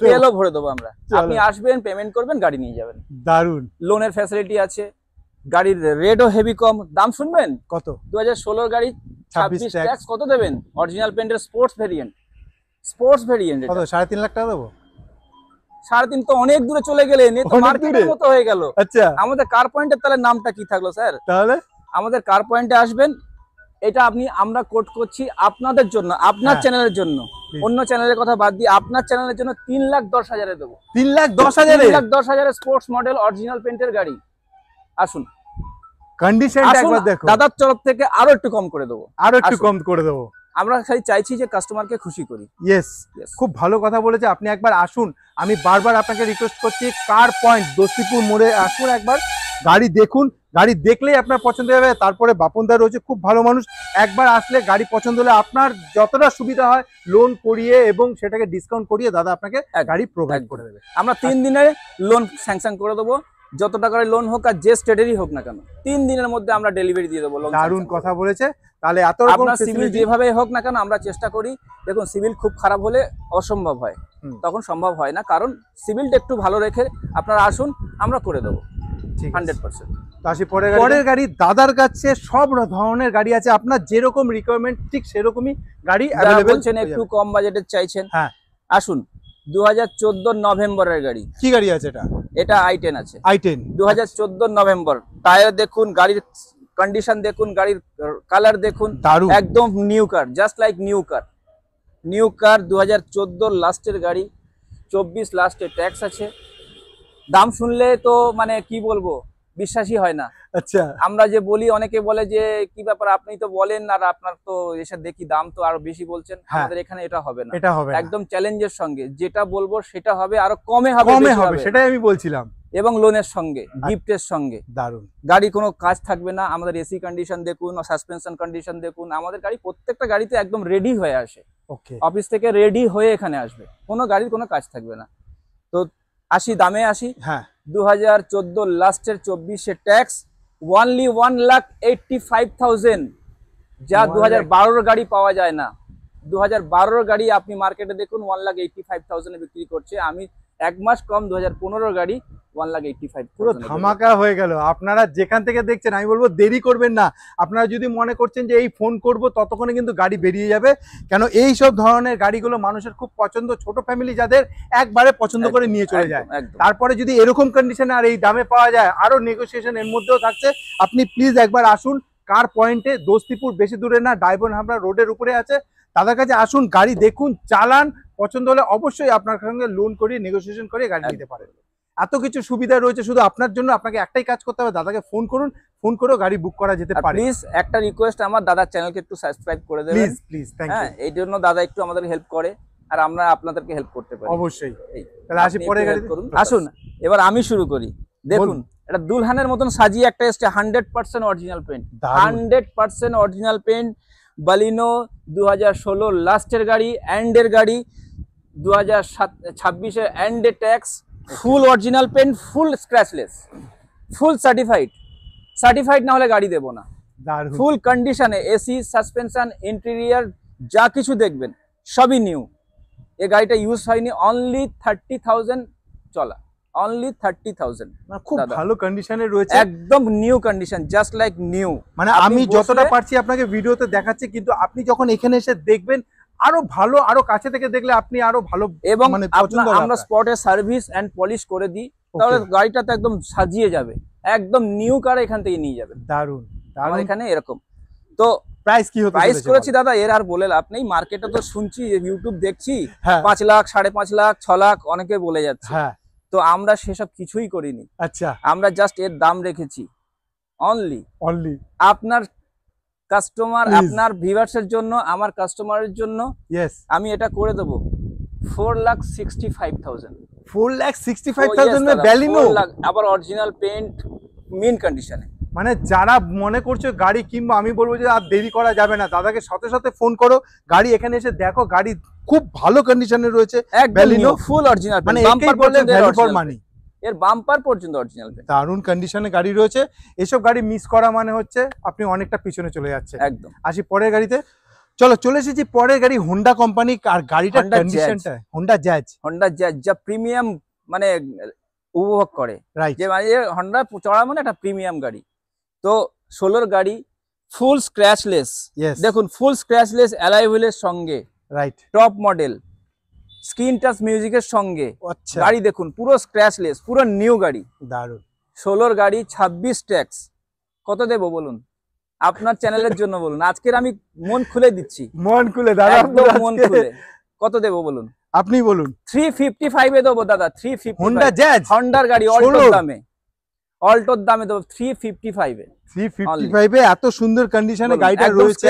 তেলও ভরে দেবো আমরা। আপনি আসবেন, পেমেন্ট করবেন, গাড়ি নিয়ে যাবেন। দারুন। লোনের ফ্যাসিলিটি আছে, গাড়ির রেটও হেভি কম। দাম শুনবেন কত? 2016 গাড়ি, 26 ট্যাক্স, কত দেবেন? অরিজিনাল পেন্টের স্পোর্টস ভেরিয়েন্ট, স্পোর্টস ভেরিয়েন্ট কত? 3.5 লাখ টাকা দেবো? 3.5 তো অনেক দূরে চলে গেলেন, এ তো মার্কেটের মতো হয়ে গেল। আচ্ছা, আমাদের কার পয়েন্টের তাহলে নামটা কি থাকলো স্যার? তাহলে আমাদের কার পয়েন্টে আসবেন, এটা আমরা কোট করছি আপনাদের জন্য, আপনার চ্যানেলের জন্য, অন্য চ্যানেলের কথা বাদ দিয়ে আপনার চ্যানেলের জন্য 3,10,000 এ দেবো। 3,10,000? 3,10,000 স্পোর্টস মডেল অরিজিনাল পেন্টের গাড়ি। আসুন, কন্ডিশনটা একবার দেখো। দাদার তরফ থেকে আরো একটু কম করে দেবো, আরো একটু কম করে দেবো। আমরা খালি চাইছি যে কাস্টমারকে খুশি করি। ইয়েস, খুব ভালো কথা বলেছে। আপনি একবার আসুন, আমি বারবার আপনাকে রিকোয়েস্ট করছি, কার পয়েন্ট দোস্তিপুর মোড়ে আসুন, একবার গাড়ি দেখুন, গাড়ি দেখলেই আপনার পছন্দ হবে। তারপরে বাপনদা রয়েছে, খুব ভালো মানুষ, একবার আসলে গাড়ি পছন্দ হলে আপনার যতটা সুবিধা হয় লোন করিয়ে এবং সেটাকে ডিসকাউন্ট করিয়ে দাদা আপনাকে গাড়ি প্রোভাইড করে দেবে। আমরা 3 দিনে লোন স্যাংশন করে দেবো, যত টাকার লোন হোক আর যে স্টেটেরই হোক না কেন, 3 দিনের মধ্যে আমরা ডেলিভারি দিয়ে দেবো। দারুণ কথা বলেছে। তাহলে এত রকম আপনার সিভিল যেভাবে হোক না কেন আমরা চেষ্টা করি। দেখুন, সিভিল খুব খারাপ হলে অসম্ভব হয়, তখন সম্ভব হয় না, কারণ সিভিলটা একটু ভালো রেখে আপনারা আসুন, আমরা করে দেবো 100%। তো আসি পরের গাড়ি। দাদার কাছে সব ধরনের গাড়ি আছে, আপনার যেরকম রিকোয়ারমেন্ট ঠিক সেরকমই গাড়ি অ্যাভেলেবল। একটু কম বাজেটের চাইছেন, হ্যাঁ আসুন। 2014 নভেম্বরের গাড়ি। কি গাড়ি আছে এটা? এটা i10 আছে, i10 2014 নভেম্বর। টায়ার দেখুন, গাড়ির কন্ডিশন দেখুন, গাড়ির কালার দেখুন, একদম new car, just like new car. New car 2014 লাস্টের গাড়ি, 24 লাস্টে ট্যাক্স আছে। দাম শুনলে তো মানে কি বলবো, বিশ্বাসই হয় না। আচ্ছা, আমরা যে বলি, অনেকে বলে যে কি ব্যাপার, আপনি তো বলেন আর আপনার তো এসে দেখি দাম তো আরো বেশি বলছেন। আমাদের এখানে এটা হবে না, এটা হবে একদম চ্যালেঞ্জের সঙ্গে। যেটা বলবো সেটা হবে, আরো কমে হবে, সেটাই আমি বলছিলাম। এবং লোনের সঙ্গে, গিফটের সঙ্গে। দারুন। গাড়ি কোনো কাজ থাকবে না, আমাদের এসি কন্ডিশন দেখুন, সাসপেনশন কন্ডিশন দেখুন। আমাদের গাড়ি প্রত্যেকটা গাড়িতে একদম রেডি হয়ে আসে, অফিস থেকে রেডি হয়ে এখানে আসবে, কোনো গাড়ির কোনো কাজ থাকবে না। তো আসি দামে আসি। হ্যাঁ, 2014 লাস্টের 24 ট্যাক্স, অনলি 1,85,000, যা 2012 গাড়ি পাওয়া যায় না। 2012 গাড়ি আপনি মার্কেটে দেখুন 1,85,000 বিক্রি করছে। আমি 1 মাস কম, 2015 গাড়ি 1,85,000। পুরো ধামাকা হয়ে গেল। আপনারা যেখান থেকে দেখছেন, আমি বলবো দেরি করবেন না। আপনারা যদি মনে করছেন যে এই ফোন করব, ততক্ষণে কিন্তু গাড়ি বেরিয়ে যাবে, কেন এই সব ধরনের গাড়িগুলো মানুষের খুব পছন্দ, ছোট ফ্যামিলি যাদের একবারে পছন্দ করে নিয়ে চলে যায়। তারপরে যদি এরকম কন্ডিশনে আর এই দামে পাওয়া যায়, আরো নেগোসিয়েশন এর মধ্যেও থাকছে। আপনি প্লিজ একবার আসুন কার পয়েন্টে, দোস্তিপুর, বেশি দূরে না, ডায়মন্ড হাবড়া রোডের উপরে আছে। তাদের কাছে আসুন, গাড়ি দেখুন, চালান, পছন্দ হলে অবশ্যই আপনার সঙ্গে লোন করিয়ে নেগোসিয়েশন করে গাড়ি নিতে পারেন। এত কিছু সুবিধা রয়েছে শুধু আপনার জন্য। আপনাকে একটাই কাজ করতে হবে, দাদাকে ফোন করুন, ফোন করেও গাড়ি বুক করা যেতে পারে। প্লিজ একটা রিকোয়েস্ট, আমার দাদার চ্যানেলকে একটু সাবস্ক্রাইব করে দেবেন প্লিজ প্লিজ। Thank you. এই জন্য দাদা একটু আমাদের হেল্প করে, আর আমরা আপনাদেরকে হেল্প করতে পারি অবশ্যই। তাহলে আসি পরের গাড়ি। আসুন, এবার আমি শুরু করি। দেখুন এটা দুলহানের মতন সাজিয়ে একটা এসছে 100% original paint, 100% original paint. Baleno 2016 লাস্টের গাড়ি, এন্ডের গাড়ি, 2026 এর এন্ডে tax, full original paint, full scratchless, full certified না হলে গাড়ি দেবো না। ফুল কন্ডিশনে এসি, সাসপেনশন, ইন্টেরিয়ার যা কিছু দেখবেন সবই নিউ। এই গাড়িটা ইউজ হয়নি, অনলি 30,000 চলা, অনলি 30,000। খুব ভালো কন্ডিশনে রয়েছে, একদম new condition, just like new. মানে আমি যতটা পারছি আপনাকে ভিডিওতে দেখাচ্ছি, কিন্তু আপনি যখন এখানে এসে দেখবেন আরো ভালো, আরো কাছে থেকে দেখলে আপনি আরো ভালো। এবং আমরা স্পটে সার্ভিস এন্ড পলিশ করে দিই, তাহলে গাড়িটা তো একদম সাজিয়ে যাবে, একদম নিউ কার এখান থেকে নিয়ে যাবেন। দারুন, আমার এখানে এরকম। তো প্রাইস কি হতে প্রাইস করেছি দাদা, এর আর বলে লাভ নেই। মার্কেটে তো শুনছি, ইউটিউব দেখছি 5 লাখ, 5.5 লাখ, 6 লাখ অনেকে বলে যাচ্ছে। তো আমরা সেসব কিছুই করিনি। আচ্ছা, আমরা জাস্ট এর দাম রেখেছি অনলি আপনার কাস্টমার, আপনার ভিউয়ার্সের জন্য, আমার কাস্টমারের জন্য। আমি এটা করে দেবো 4,65,000। 4,65,000 में बैलिनो, আবার অরিজিনাল পেন্ট, মিন কন্ডিশনে। মানে যারা মনে করছো গাড়ি কিনবো, আমি বলবো যে আর দেরি করা যাবে না, দাদাকে সাথে সাথে ফোন করো, গাড়ি এখানে এসে দেখো, গাড়ি খুব ভালো কন্ডিশনে রয়েছে। ব্যালিনো ফুল অরিজিনাল, মানে বাম্পার বলে ভ্যালু ফর মানি, এর বাম্পার পর্যন্ত অরিজিনাল। দারুণ কন্ডিশনে গাড়ি রয়েছে। এসব গাড়ি মিস করা মানে হচ্ছে আপনি অনেকটা পিছনে চলে যাচ্ছে। একদম। আসি পরের গাড়িতে, চলে এসেছি পরের গাড়ি, হোন্ডা কোম্পানি। আর গাড়িটার কন্ডিশনটা হোন্ডা জ্যাজ যা প্রিমিয়াম মানে উপভোগ করে, যে মানে হোন্ডা চড়া মানে একটা প্রিমিয়াম গাড়ি। তো 16 গাড়ি, ফুল স্ক্র্যাচলেস, দেখুন ফুল স্ক্র্যাচলেস অ্যালয় হুইলের সঙ্গে, right, top model, screen touch মিউজিকের সঙ্গে গাড়ি দেখুন, পুরো স্ক্র্যাচলেস, পুরো নিউ গাড়ি। দারুণ। 16 গাড়ি, 26 ট্যাক্স। কত দেবো বলুন? আপনার চ্যানেলের জন্য বলুন, আজকের আমি মন খুলে দিচ্ছি, মন খুলে দাদা, একদম মন খুলে। কত দেবো বলুন? আপনি বলুন। 355 এ দেবো দাদা, 355। হোন্ডা জ্যাজ, হন্ডার গাড়ি, অল্টোর দামে, অল্টোর দামে দেবো 355 এ। 355 এ এত সুন্দর কন্ডিশনে গাড়িটা রয়েছে।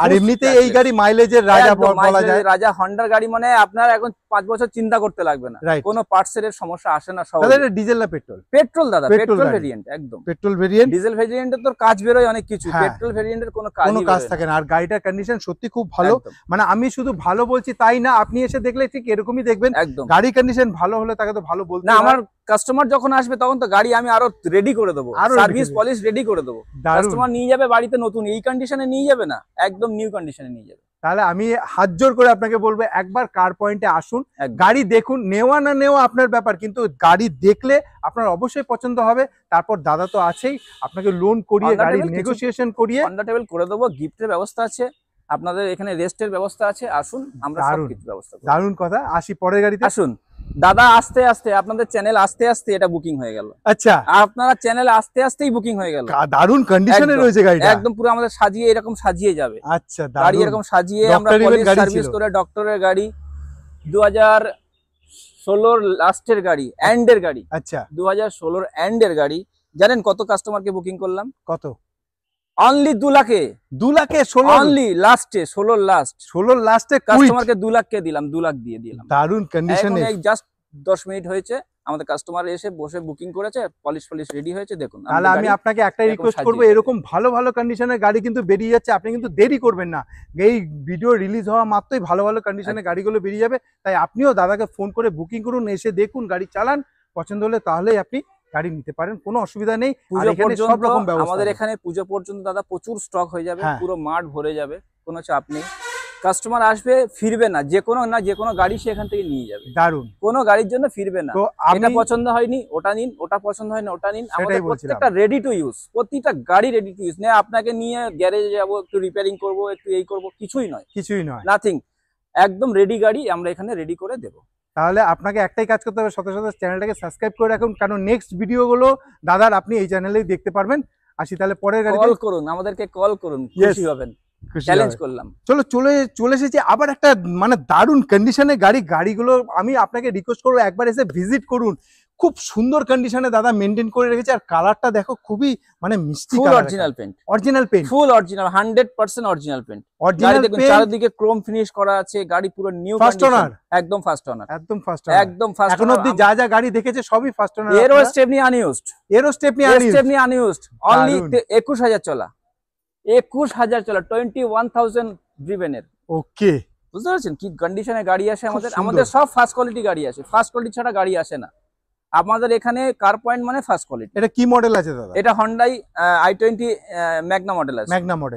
আর এমনিতে এই গাড়ি মাইলেজের রাজা বলা যায়, রাজা হন্ডার গাড়ি। মানে আপনার এখন 5 বছর চিন্তা করতে লাগবে না, কোনো পার্টসের সমস্যা আসে না। দাদা এটা ডিজেল না পেট্রোল? পেট্রোল দাদা, পেট্রোল ভেরিয়েন্ট, একদম পেট্রোল ভেরিয়েন্ট। ডিজেল ভেরিয়েন্টের তো কাজ বেরোয় অনেক কিছু, পেট্রোল ভেরিয়েন্টের কোনো কাজ থাকে না। আর গাড়িটার কন্ডিশন সত্যি খুব ভালো। মানে আমি শুধু ভালো বলছি তাই না, আপনি এসে দেখলে ঠিক এরকমই দেখবেন। একদম, গাড়ি কন্ডিশন ভালো হলে তাকে তো ভালো বলতে না। আমার কাস্টমার যখন আসবে তখন তো গাড়ি আমি আরো রেডি করে দেবো, সার্ভিস পলিশ রেডি করে দেবো। কাস্টমার নিয়ে যাবে বাড়িতে, নতুন এই কন্ডিশনে নিয়ে যাবে না, একদম নিউ কন্ডিশনে নিয়ে যাবে। তাহলে আমি হাত জোর করে আপনাকে বলবো একবার কার পয়েন্টে আসুন, গাড়ি দেখুন। নেওয়া না নেওয়া আপনার ব্যাপার, কিন্তু গাড়ি দেখলে আপনার অবশ্যই পছন্দ হবে। তারপর দাদা তো আছেই, আপনাকে লোন করিয়ে গাড়ি নেগোসিয়েশন করিয়ে অন দ্য টেবল করে দেবো। গিফটের ব্যবস্থা আছে, আপনাদের এখানে রেস্টের ব্যবস্থা আছে। আসুন, আমরা সবকিছু ব্যবস্থা করব। দারুণ কথা। আসি পরের গাড়িতে। আসুন দাদা, আস্তে আস্তে আপনাদের চ্যানেল আস্তে আস্তে এটা বুকিং হয়ে গেল। আচ্ছা, আপনারা চ্যানেল আস্তে আস্তেই বুকিং হয়ে গেল। দারুণ কন্ডিশনে রয়েছে গাড়িটা, একদম পুরো আমাদের সাজিয়ে এরকম সাজিয়ে যাবে। আচ্ছা, গাড়ি এরকম সাজিয়ে আমরা পলিশ সার্ভিস করে, ডক্টরের গাড়ি, 2016 লাস্টের গাড়ি, এন্ডের গাড়ি। আচ্ছা, 2016 এন্ডের গাড়ি। জানেন কত কাস্টমারকে বুকিং করলাম? কত? অনলি 2 লাখে। 2 লাখে 16 অনলি লাস্টে, 16 লাস্টে কাস্টমারকে 2 লাখকে দিলাম, 2 লাখ দিয়ে দিলাম। দারুণ কন্ডিশনে। জাস্ট 10 মিনিট হয়েছে, আমাদের কাস্টমার এসে বসে বুকিং করেছে, পলিশ রেডি হয়েছে। দেখুন, তাহলে আমি আপনাকে একটাই রিকোয়েস্ট করবো, এরকম ভালো ভালো কন্ডিশনের গাড়ি কিন্তু বেরিয়ে যাচ্ছে, আপনি কিন্তু দেরি করবেন না। এই ভিডিও রিলিজ হওয়া মাত্রই ভালো ভালো কন্ডিশনের গাড়িগুলো বেরিয়ে যাবে। তাই আপনিও দাদাকে ফোন করে বুকিং করুন, এসে দেখুন, গাড়ি চালান, পছন্দ হলে তাহলেই আপনি গাড়ি নিতে পারেন, কোনো অসুবিধা নেই। আমাদের এখানে পুজো পর্যন্ত দাদা প্রচুর স্টক হয়ে যাবে, পুরো মাঠ ভরে যাবে, কোনো চাপ নেই। কাস্টমার আসবে, ফিরবে না, যে কোনো গাড়ি সে এখান থেকে নিয়ে যাবে। দারুণ, কোনো গাড়ির জন্য ফিরবে না। এটা পছন্দ হয়নি ওটা নিন, ওটা পছন্দ হয় না ওটা নিন। আমাদের প্রত্যেকটা রেডি টু ইউজ, প্রতিটা গাড়ি রেডি টু ইউজ। না আপনাকে নিয়ে গ্যারেজে যাবো, একটু রিপেয়ারিং করবো, একটু এই করবো, কিছুই নয়, নাথিং। একদম রেডি গাড়ি আমরা এখানে রেডি করে দেবো। তাহলে আপনাকে একটাই কাজ করতে হবে, সাথে সাথে চ্যানেলটাকে সাবস্ক্রাইব করে রাখুন, কারণ নেক্সট ভিডিওগুলো দাদার আপনি এই চ্যানেলেই দেখতে পারবেন। আসি তাহলে পরের গাড়ি। কল করুন, আমাদেরকে কল করুন, খুশি হবেন। চ্যালেঞ্জ করলাম। চলো চলে এসেছি আবার একটা মানে দারুণ কন্ডিশনে গাড়িগুলো আমি আপনাকে রিকোয়েস্ট করবো একবার এসে ভিজিট করুন। খুব সুন্দর কন্ডিশনে দাদা মেনটেন করে রেখেছে, আর কালারটা দেখো খুবই মানে মিষ্টি full colour. Original paint, original paint, ফুল original 100% original paint. Original paint, চারিদিকে ক্রোম ফিনিশ করা আছে, গাড়ি পুরো নিউ ফার্স্ট ওনার, একদম ফার্স্ট ওনার, একদম ফার্স্ট ওনার, একদম ফার্স্ট এখন অবধি যা যা গাড়ি দেখেছে সবই ফার্স্ট ওনার। এরো stepney unused, stepney unused, only 21000 চলা, 21000 চলা, 21000 ড্রিভেন এর। ওকে, বুঝতে পারছেন কি কন্ডিশনে গাড়ি আসে আমাদের সব ফার্স্ট কোয়ালিটি গাড়ি আসে, ফার্স্ট কোয়ালিটি ছাড়া গাড়ি আসে না আমাদের এখানে। কার পয়েন্ট মানে ফার্স্ট কোয়ালিটি। এটা কি মডেল আছে দাদা? এটা Hyundai i20 ম্যাগনা মডেল আছে,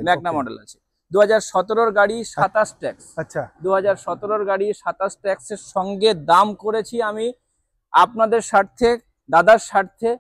ম্যাগনা মডেল আছে, 2017 গাড়ি, 27 ট্যাক্স। আচ্ছা, 2017 গাড়ি, 27 ট্যাক্সের সঙ্গে দাম করেছি আমি আপনাদের স্বার্থে, দাদার স্বার্থে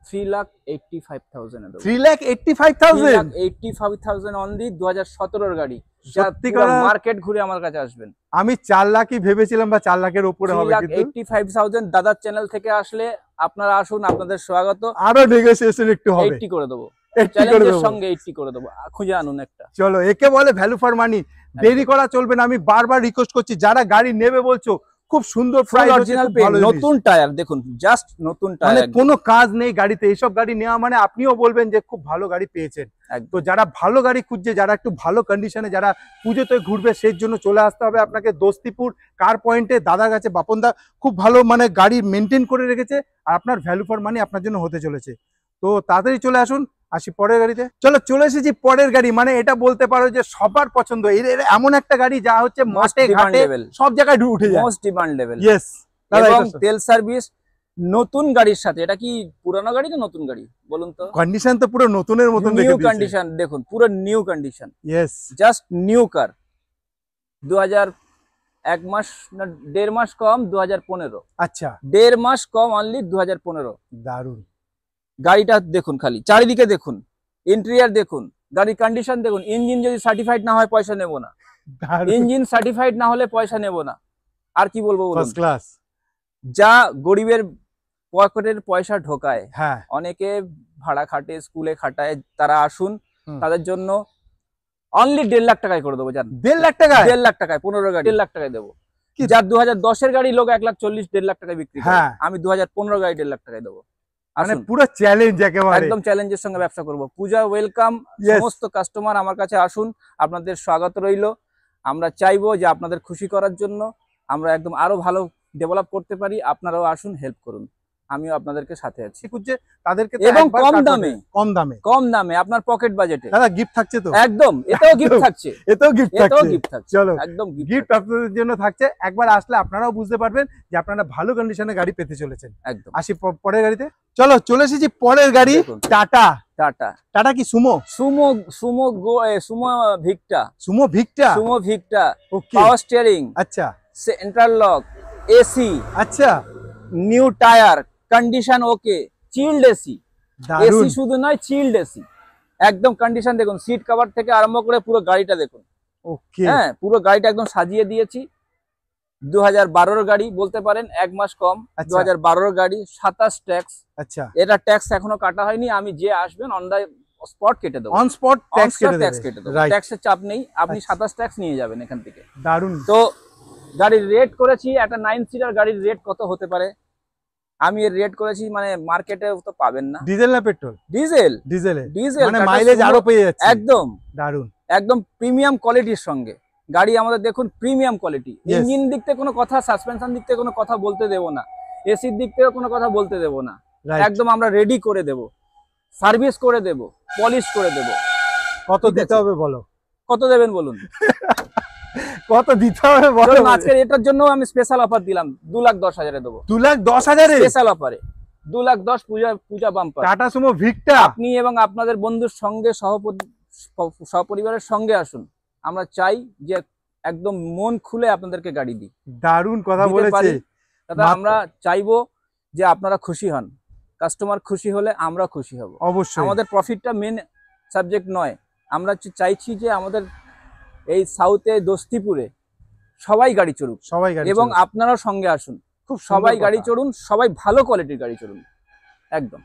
3,85,000 এ দেব। 3,85,000 অনলি 2017 গাড়ি। সত্যি করে মার্কেট ঘুরে আমার কাছে আসবেন। আমি 4 লাখই ভেবেছিলাম বা 4 লাখের উপরে হবে, কিন্তু 3,85,000 দাদার চ্যানেল থেকে আসলে আপনারা আসুন, আপনাদের স্বাগত। আরো নেগোসিয়েশন একটু হবে, 80 করে দেবো, 80 করে চ্যালেঞ্জের দেবো। সঙ্গে 80 করে দেবো, খুঁজে আনুন একটা। চলো, একে বলে ভ্যালু ফর মানি। দেরি করা চলবে না, আমি বারবার রিকোয়েস্ট করছি যারা গাড়ি নেবে বলছো, খুব সুন্দর প্রাইস, অরিজিনাল পেইন্ট, নতুন টায়ার দেখুন, জাস্ট নতুন মানে টায়ার, কোনো কাজ নেই গাড়িতে। এইসব গাড়ি নেওয়া মানে আপনিও বলবেন যে খুব ভালো গাড়ি পেয়েছেন। তো যারা ভালো গাড়ি খুঁজছে, যারা একটু ভালো কন্ডিশনে, যারা পুজোতে ঘুরবে, সেই জন্য চলে আসতে হবে আপনাকে দোস্তিপুর কার পয়েন্টে। দাদার কাছে বাপনদা খুব ভালো মানে গাড়ি মেনটেন করে রেখেছে, আর আপনার ভ্যালু ফর মানি আপনার জন্য হতে চলেছে। তো তাড়াতাড়ি চলে আসুন, আসি পরের গাড়িতে। চলে এসেছি পরের গাড়ি, মানে এটা বলতে পারো যে সবার পছন্দ, এমন একটা গাড়ি যা হচ্ছে মাঠে ঘাটে সব জায়গায় উঠে যায়, মোস্ট ডিমান্ডেবল। ইয়েস, এবং তেল সার্ভিস নতুন গাড়ির সাথে। এটা কি পুরানো গাড়ি না নতুন গাড়ি বলুন তো? কন্ডিশন তো পুরো নতুনের মতন, নিউ কন্ডিশন দেখুন, পুরো new condition, yes, just new car. 1 মাস না 1.5 মাস কম, 2015। আচ্ছা, 1.5 মাস কম, অনলি 2015। দারুন গাড়িটা দেখুন, খালি চারিদিকে দেখুন, ইন্টেরিয়ার দেখুন, গাড়ির কন্ডিশন দেখুন। ইঞ্জিন যদি সার্টিফাইড না হয় পয়সা নেব না, ইঞ্জিন সার্টিফাইড না হলে পয়সা নেব না। আর কি বলবো বলুন? First class. যা গরিবের পকেটের পয়সা ঢোকায়, হ্যাঁ, অনেকে ভাড়া খাটে, স্কুলে খাটায়, তারা আসুন, তাদের জন্য অনলি 1.5 লাখ টাকায় করে দেবো। জান 1.5 লাখ টাকায়? 1.5 লাখ টাকায় 15 গাড়ি 1.5 লাখ টাকায় দেবো। যার 2010-এর গাড়ি লোক 1,40,000 1.5 লাখ টাকায় বিক্রি করে, আমি 2015 গাড়ি 1.5 লাখ টাকায় দেবো। মানে পুরো চ্যালেঞ্জ, একেবারে একদম চ্যালেঞ্জের সঙ্গে ব্যবসা করব। পূজা ওয়েলকাম, সমস্ত কাস্টমার আমার কাছে আসুন, আপনাদের স্বাগত রইল। আমরা চাইবো যে আপনাদের খুশি করার জন্য আমরা একদম আরো ভালো ডেভেলপ করতে পারি। আপনারাও আসুন, হেল্প করুন, আমিও আপনাদেরকে সাথে আছি। খুঁজছে তাদেরকে, এবং কম দামে, কম দামে আপনার পকেট বাজেটে। দাদা গিফট থাকছে তো? একদম, এটাও গিফট থাকছে, এটাও গিফট থাকছে। চলো, একদম গিফট আপনাদের জন্য থাকছে। একবার আসলে আপনারাও বুঝতে পারবেন যে আপনারা ভালো কন্ডিশনে গাড়ি পেতে চলেছেন। একদম। আসি পরের গাড়িতে। চলে এসেছি পরের গাড়ি, টাটা কি সুমো? সুমো ভিক্টা, ওকে, পাওয়ার স্টিয়ারিং, আচ্ছা, সেন্ট্রাল লক, এসি, আচ্ছা, নিউ টায়ার, কন্ডিশন ওকে, চিল্ড এসি। এসি শুধু নয়, চিল্ড এসি, একদম কন্ডিশন দেখুন, সিট কভার থেকে আরম্ভ করে পুরো গাড়িটা দেখুন। ওকে, হ্যাঁ, পুরো গাড়িটা একদম সাজিয়ে দিয়েছি। 2012-এর গাড়ি বলতে পারেন, 1 মাস কম, 2012-এর গাড়ি, 27 ট্যাক্স। আচ্ছা, এটা ট্যাক্স এখনো কাটা হয়নি, আমি যে আসবেন অন দা স্পট কেটে দেবো, অন স্পট ট্যাক্স কেটে দেবো। ট্যাক্সের চাপ নেই, আপনি 27 ট্যাক্স নিয়ে যাবেন এখান থেকে। দারুন। তো গাড়ির রেট করেছি, একটা 9 সিটার গাড়ির রেট কত হতে পারে আমি এর রেট করেছি, মানে মার্কেটে তো পাবেন না। ডিজেল না পেট্রোল? ডিজেল, মানে মাইলেজ আরো পেয়ে যাচ্ছে। একদম দারুন, একদম প্রিমিয়াম কোয়ালিটির সঙ্গে গাড়ি আমাদের দেখুন, প্রিমিয়াম কোয়ালিটি। ইঞ্জিন দিক থেকে কোনো কথা, সাসপেনশন দিক থেকে কোনো কথা বলতে দেবো না, এসির দিক থেকে কোনো কথা বলতে দেবো না। একদম আমরা রেডি করে দেব, সার্ভিস করে দেব, পলিশ করে দেব। কত দিতে হবে বলো? কত দেবেন বলুন? কত দিতে হবে বলো? আজকে এটার জন্য আমি স্পেশাল অফার দিলাম, 2,10,000-এ দেবো। 2,10,000-এ স্পেশাল অফারে 2,10,000 পূজা বাম্পার। টাটা সুমো ভিক্টা, আপনি এবং আপনাদের বন্ধুর সঙ্গে সহপরিবারের সঙ্গে আসুন। আমরা চাই যে একদম মন খুলে আপনাদেরকে গাড়ি দিই। দারুণ কথা বলেছে দাদা। আমরা চাইবো যে আপনারা খুশি হন, কাস্টমার খুশি হলে আমরা খুশি হব। অবশ্যই আমাদের প্রফিটটা মেন সাবজেক্ট নয়, আমরা চাইছি যে আমাদের এই সাউথে দোস্তিপুরে সবাই গাড়ি চড়ুক, এবং আপনারাও সঙ্গে আসুন, খুব সবাই গাড়ি চড়ুন, সবাই ভালো কোয়ালিটির গাড়ি চড়ুন। একদম।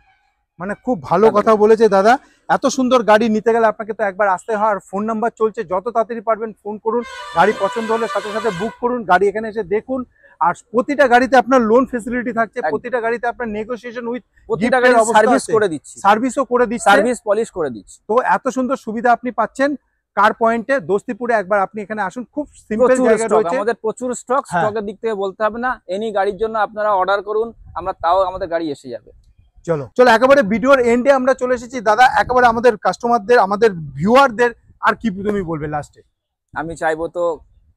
মানে খুব ভালো কথা বলেছে দাদা। এত সুন্দর গাড়ি নিতে গেলে আপনাকে তো একবার আসতে হয়, আর ফোন নাম্বার চলছে, যত তাড়াতাড়ি পারবেন ফোন করুন, গাড়ি পছন্দ হলে সাথে সাথে বুক করুন, গাড়ি এখানে এসে দেখুন। আর প্রতিটা গাড়িতে আপনার লোন ফেসিলিটি থাকছে, প্রতিটা গাড়িতে আপনার নেগোসিয়েশন উইথ প্রতিটা গাড়ি সার্ভিস করে দিচ্ছি, সার্ভিসও করে দিচ্ছি, সার্ভিস পলিশ করে দিচ্ছি। তো এত সুন্দর সুবিধা আপনি পাচ্ছেন কার পয়েন্টে দোস্তিপুরে। একবার আপনি এখানে আসুন, খুব সিম্পল জায়গা রয়েছে, আমাদের প্রচুর স্টক, স্টকের দিক থেকে বলতে হবে না, এনি গাড়ির জন্য আপনারা অর্ডার করুন, আমরা তাও আমাদের গাড়ি এসে যাবে। চলো চলো একেবারে ভিডিওর এন্ডে আমরা চলে এসেছি দাদা। একেবারে আমাদের কাস্টমারদের, আমাদের ভিউয়ারদের আর কি তুমি বলবে লাস্টে? আমি চাইবো তো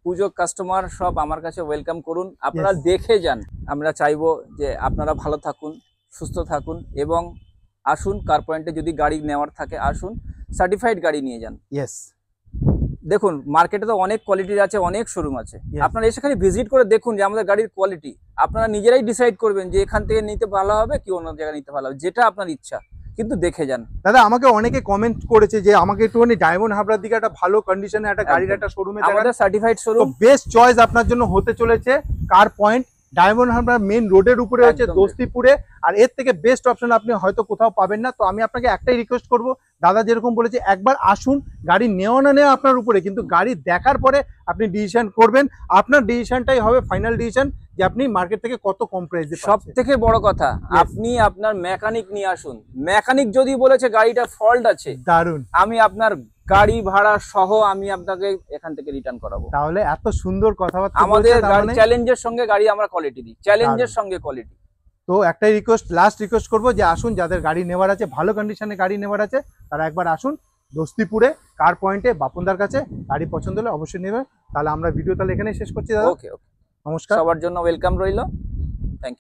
পুজো কাস্টমার সব আমার কাছে ওয়েলকাম করুন, আপনারা দেখে যান। আমরা চাইবো যে আপনারা ভালো থাকুন, সুস্থ থাকুন এবং আসুন কার পয়েন্টে। যদি গাড়ি নেওয়ার থাকে আসুন, সার্টিফাইড গাড়ি নিয়ে যান। ইয়েস, দেখুন মার্কেটে তো অনেক কোয়ালিটির আছে, অনেক শোরুম আছে, আপনারা এসে খালি ভিজিট করে দেখুন যে আমাদের গাড়ির কোয়ালিটি। আপনারা নিজেরাই ডিসাইড করবেন যে এখান থেকে নিতে ভালো হবে কি অন্য জায়গায় নিতে ভালো হবে, যেটা আপনার ইচ্ছা, কিন্তু দেখে যান। দাদা আমাকে অনেকে কমেন্ট করেছে যে আমাকে একটুখানি ডায়মন্ড হাবড়ার দিকে একটা ভালো কন্ডিশনে একটা গাড়ির একটা শোরুমে, আমাদের সার্টিফাইড শোরুম, বেস্ট চয়েস আপনার জন্য হতে চলেছে কার পয়েন্ট। ডায়মন্ড হাবড়ার মেন রোডের উপরে হচ্ছে দোস্তিপুরে, আর এর থেকে বেস্ট অপশন আপনি হয়তো কোথাও পাবেন না। তো আমি আপনাকে একটাই রিকোয়েস্ট করব, দাদা যেরকম বলেছে একবার আসুন, গাড়ি নেওয়া না নেওয়া আপনার উপরে, কিন্তু গাড়ি দেখার পরে আপনি ডিসিশন করবেন, আপনার ডিসিশনটাই হবে ফাইনাল ডিসিশন যে আপনি মার্কেট থেকে কত কম প্রাইসে। সব থেকে বড় কথা আপনি আপনার মেকানিক নিয়ে আসুন, মেকানিক যদি বলেছে গাড়িটা ফল্ট আছে, দারুন, আমি আপনার গাড়ি ভাড়া সহ আমি আপনাকে এখান থেকে রিটার্ন করাবো। তাহলে এত সুন্দর কথাবার্তা আমাদের গাড়ি চ্যালেঞ্জের সঙ্গে গাড়ি আমরা কোয়ালিটি দিই, চ্যালেঞ্জের সঙ্গে কোয়ালিটি। তো একটাই রিকোয়েস্ট, লাস্ট রিকোয়েস্ট করবো যে আসুন, যাদের গাড়ি নেওয়ার আছে, ভালো কন্ডিশনে গাড়ি নেওয়ার আছে, তারা একবার আসুন দোস্তিপুরে কার পয়েন্টে বাপনদার কাছে। গাড়ি পছন্দ হলে অবশ্যই নেবেন। তাহলে আমরা ভিডিও তাহলে এখানে শেষ করছি দাদা। ওকে ওকে, নমস্কার, সবার জন্য ওয়েলকাম রইল।